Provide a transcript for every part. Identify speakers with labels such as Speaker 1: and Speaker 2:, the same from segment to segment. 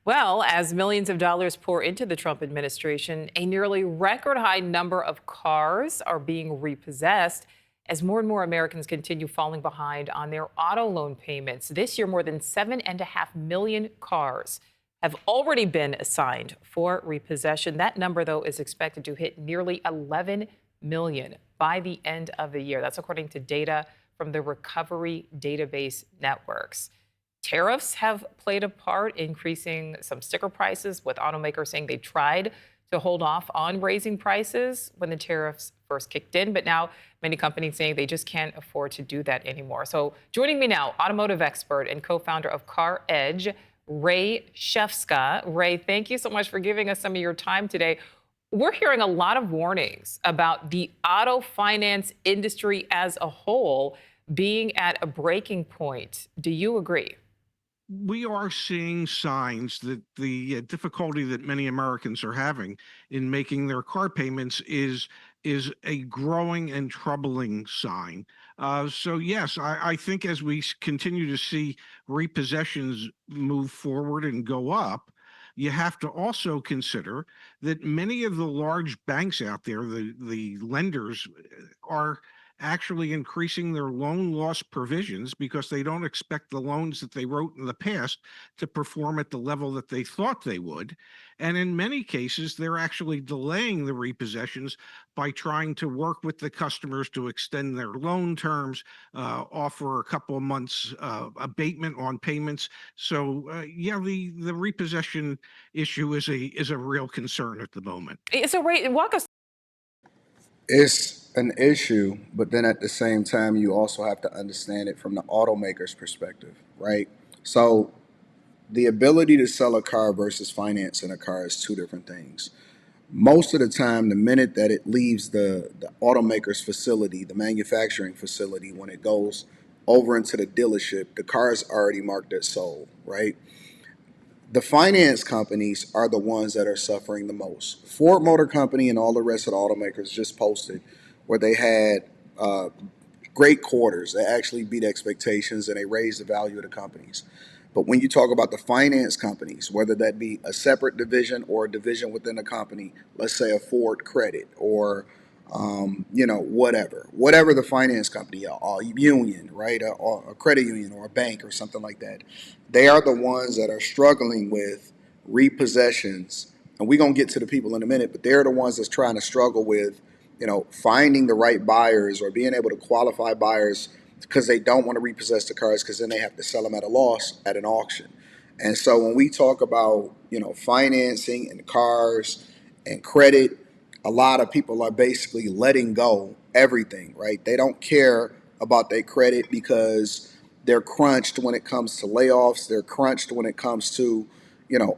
Speaker 1: Well, as millions of dollars pour into the Trump administration, a nearly record high number of cars are being repossessed as more and more Americans continue falling behind on their auto loan payments. This year, more than 7.5 million cars have already been assigned for repossession. That number, though, is expected to hit nearly 11 million by the end of the year. That's according to data from the Recovery Database Networks. Tariffs have played a part, increasing some sticker prices, with automakers saying they tried to hold off on raising prices when the tariffs first kicked in. But now many companies saying they just can't afford to do that anymore. So joining me now, automotive expert and co-founder of Car Edge, Ray Shefska. Ray, thank you so much for giving us some of your time today. We're hearing a lot of warnings about the auto finance industry as a whole being at a breaking point. Do you agree?
Speaker 2: We are seeing signs that the difficulty that many Americans are having in making their car payments is a growing and troubling sign. So yes, I think as we continue to see repossessions move forward and go up, you have to also consider that many of the large banks out there, the lenders, are actually increasing their loan loss provisions because they don't expect the loans that they wrote in the past to perform at the level that they thought they would. And in many cases, they're actually delaying the repossessions by trying to work with the customers to extend their loan terms, offer a couple of months abatement on payments. So yeah, the repossession issue is a real concern at the moment.
Speaker 1: So, Ray, walk us.
Speaker 3: It's an issue, but then at the same time, you also have to understand it from the automaker's perspective, right? So the ability to sell a car versus financing a car is two different things. Most of the time, the minute that it leaves the automaker's facility, the manufacturing facility, when it goes over into the dealership, the car is already marked as sold, right? The finance companies are the ones that are suffering the most. Ford Motor Company and all the rest of the automakers just posted where they had uh, great quarters. They actually beat expectations and they raised the value of the companies. But when you talk about the finance companies, whether that be a separate division or a division within a company, let's say a Ford Credit or whatever the finance company, a union, right, a credit union or a bank or something like that, they are the ones that are struggling with repossessions. And we're gonna get to the people in a minute, but they're the ones that's trying to struggle with, finding the right buyers or being able to qualify buyers because they don't want to repossess the cars because then they have to sell them at a loss at an auction. And so when we talk about, financing and cars and credit, a lot of people are basically letting go everything, right? They don't care about their credit because they're crunched when it comes to layoffs. They're crunched when it comes to,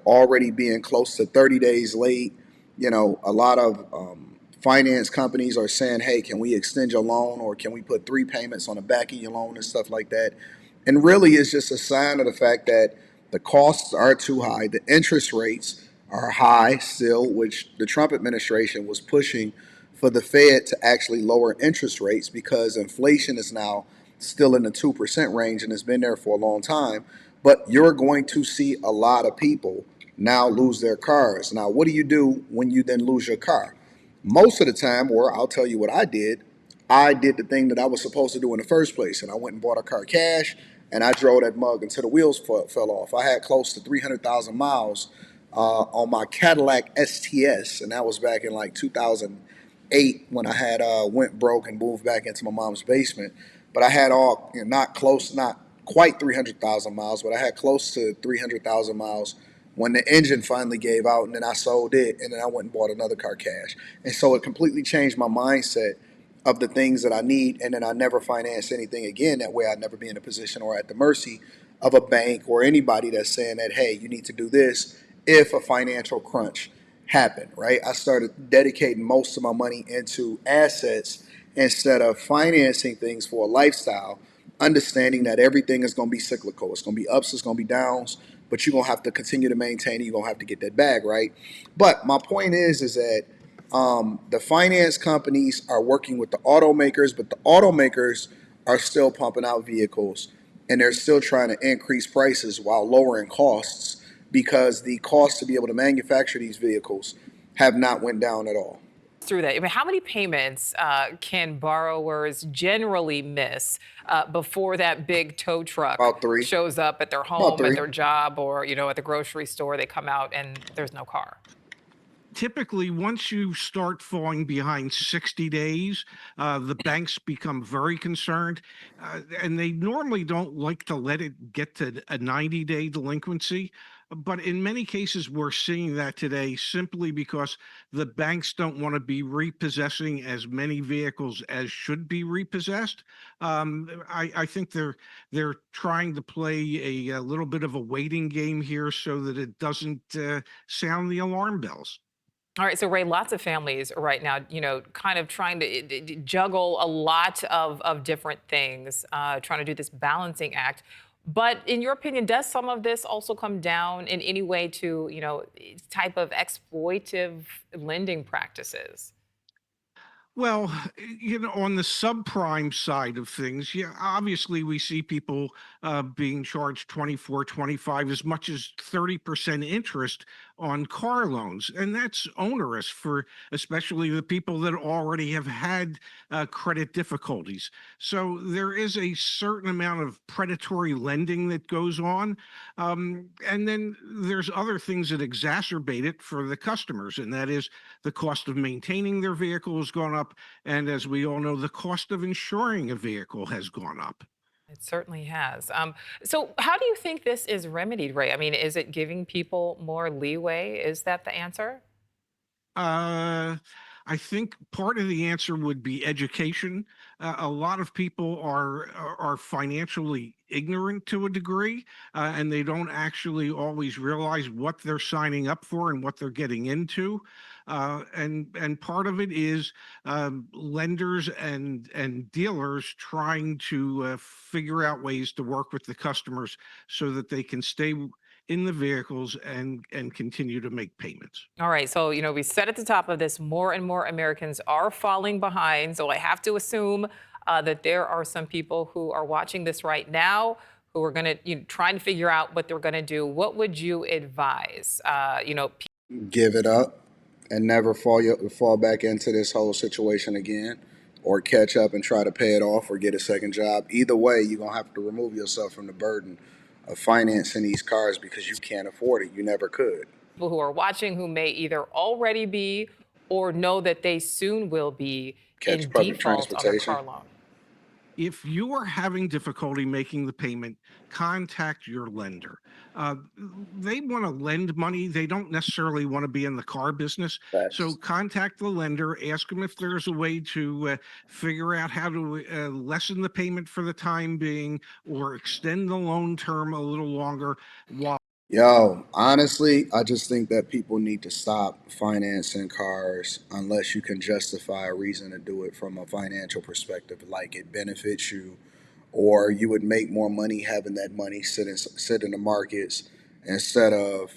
Speaker 3: already being close to 30 days late. A lot of finance companies are saying, hey, can we extend your loan or can we put three payments on the back of your loan and stuff like that? And really, it's just a sign of the fact that the costs are too high. The interest rates are high still, which the Trump administration was pushing for the Fed to actually lower interest rates because inflation is now still in the 2% range and has been there for a long time. But you're going to see a lot of people now lose their cars. Now, what do you do when you then lose your car? Most of the time, or I'll tell you what I did the thing that I was supposed to do in the first place, and I went and bought a car cash, and I drove that mug until the wheels fell off. I had close to 300,000 miles on my Cadillac STS, and that was back in like 2008 when I had went broke and moved back into my mom's basement. But I had all, not quite 300,000 miles, but I had close to 300,000 miles when the engine finally gave out, and then I sold it, and then I went and bought another car cash. And so it completely changed my mindset of the things that I need, and then I never finance anything again. That way I'd never be in a position or at the mercy of a bank or anybody that's saying that, hey, you need to do this if a financial crunch happened, right? I started dedicating most of my money into assets instead of financing things for a lifestyle, understanding that everything is going to be cyclical. It's going to be ups, it's going to be downs, but you're going to have to continue to maintain it. You're going to have to get that bag, right? But my point is that the finance companies are working with the automakers, but the automakers are still pumping out vehicles and they're still trying to increase prices while lowering costs because the cost to be able to manufacture these vehicles have not went down at all.
Speaker 1: Through that, I mean, how many payments can borrowers generally miss before that big tow truck
Speaker 3: About three.
Speaker 1: shows up at their
Speaker 3: About
Speaker 1: home, at
Speaker 3: three.
Speaker 1: their job, or at the grocery store? They come out and there's no car.
Speaker 2: Typically, once you start falling behind 60 days, the banks become very concerned, and they normally don't like to let it get to a 90-day delinquency. But in many cases, we're seeing that today simply because the banks don't want to be repossessing as many vehicles as should be repossessed. I think they're trying to play a little bit of a waiting game here so that it doesn't sound the alarm bells.
Speaker 1: All right, so Ray, lots of families right now, kind of trying to juggle a lot of different things, trying to do this balancing act. But in your opinion, does some of this also come down in any way to, type of exploitive lending practices?
Speaker 2: Well, on the subprime side of things, yeah, obviously we see people being charged 24, 25, as much as 30% interest on car loans. And that's onerous for especially the people that already have had credit difficulties. So there is a certain amount of predatory lending that goes on. And then there's other things that exacerbate it for the customers, and that is the cost of maintaining their vehicle has gone up. And as we all know, the cost of insuring a vehicle has gone up.
Speaker 1: It certainly has. So, how do you think this is remedied, Ray? I mean, is it giving people more leeway? Is that the answer?
Speaker 2: Uh, I think part of the answer would be education. A lot of people are financially ignorant to a degree, and they don't actually always realize what they're signing up for and what they're getting into. And part of it is lenders and dealers trying to figure out ways to work with the customers so that they can stay in the vehicles and continue to make payments.
Speaker 1: All right. So, we said at the top of this, more and more Americans are falling behind. So, I have to assume that there are some people who are watching this right now who are going to, trying to figure out what they're going to do. What would you advise?
Speaker 3: Give it up and never fall back into this whole situation again, or catch up and try to pay it off or get a second job. Either way, you're going to have to remove yourself from the burden of financing these cars because you can't afford it. You never could.
Speaker 1: People who are watching who may either already be or know that they soon will be
Speaker 3: Catch
Speaker 1: in
Speaker 3: public
Speaker 1: default on their
Speaker 3: transportation.
Speaker 1: car loan.
Speaker 2: If you are having difficulty making the payment, contact your lender. Uh, they want to lend money. They don't necessarily want to be in the car business. So
Speaker 3: Facts.
Speaker 2: contact the lender, ask them if there's a way to figure out how to lessen the payment for the time being or extend the loan term a little longer while.
Speaker 3: Yo, honestly, I just think that people need to stop financing cars unless you can justify a reason to do it from a financial perspective, like it benefits you, or you would make more money having that money sit in the markets instead of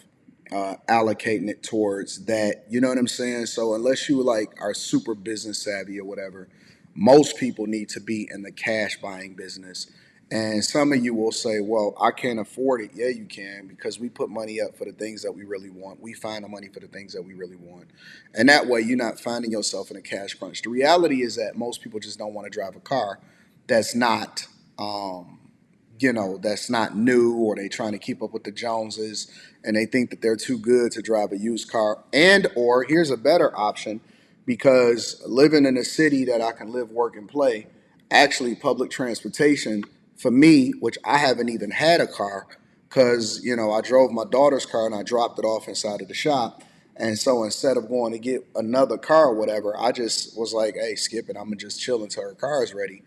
Speaker 3: allocating it towards that. You know what I'm saying? So unless you like are super business savvy or whatever, most people need to be in the cash buying business. And some of you will say, well, I can't afford it. Yeah, you can, because we put money up for the things that we really want. We find the money for the things that we really want. And that way, you're not finding yourself in a cash crunch. The reality is that most people just don't want to drive a car that's not, that's not new, or they trying to keep up with the Joneses, and they think that they're too good to drive a used car. And, or here's a better option, because living in a city that I can live, work, and play, actually public transportation for me, which I haven't even had a car, because I drove my daughter's car and I dropped it off inside of the shop. And so instead of going to get another car or whatever, I just was like, hey, skip it, I'm gonna just chill until her car is ready.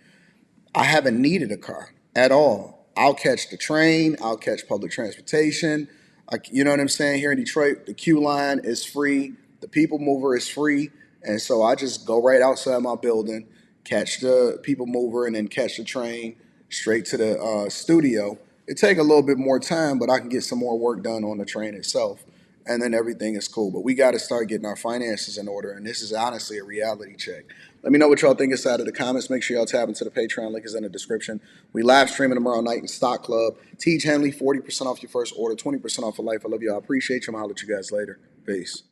Speaker 3: I haven't needed a car at all. I'll catch the train, I'll catch public transportation. You know what I'm saying? Here in Detroit, the Q line is free, the people mover is free. And so I just go right outside my building, catch the people mover, and then catch the train straight to the studio. It take a little bit more time, but I can get some more work done on the train itself. and then everything is cool. But we got to start getting our finances in order, and this is honestly a reality check. Let me know what y'all think inside of the comments. Make sure y'all tap into the Patreon. Link is in the description. We live streaming tomorrow night in Stock Club. Teach Henley, 40% off your first order, 20% off for life. I love y'all. I appreciate you. I'm going to holler at you guys later. Peace.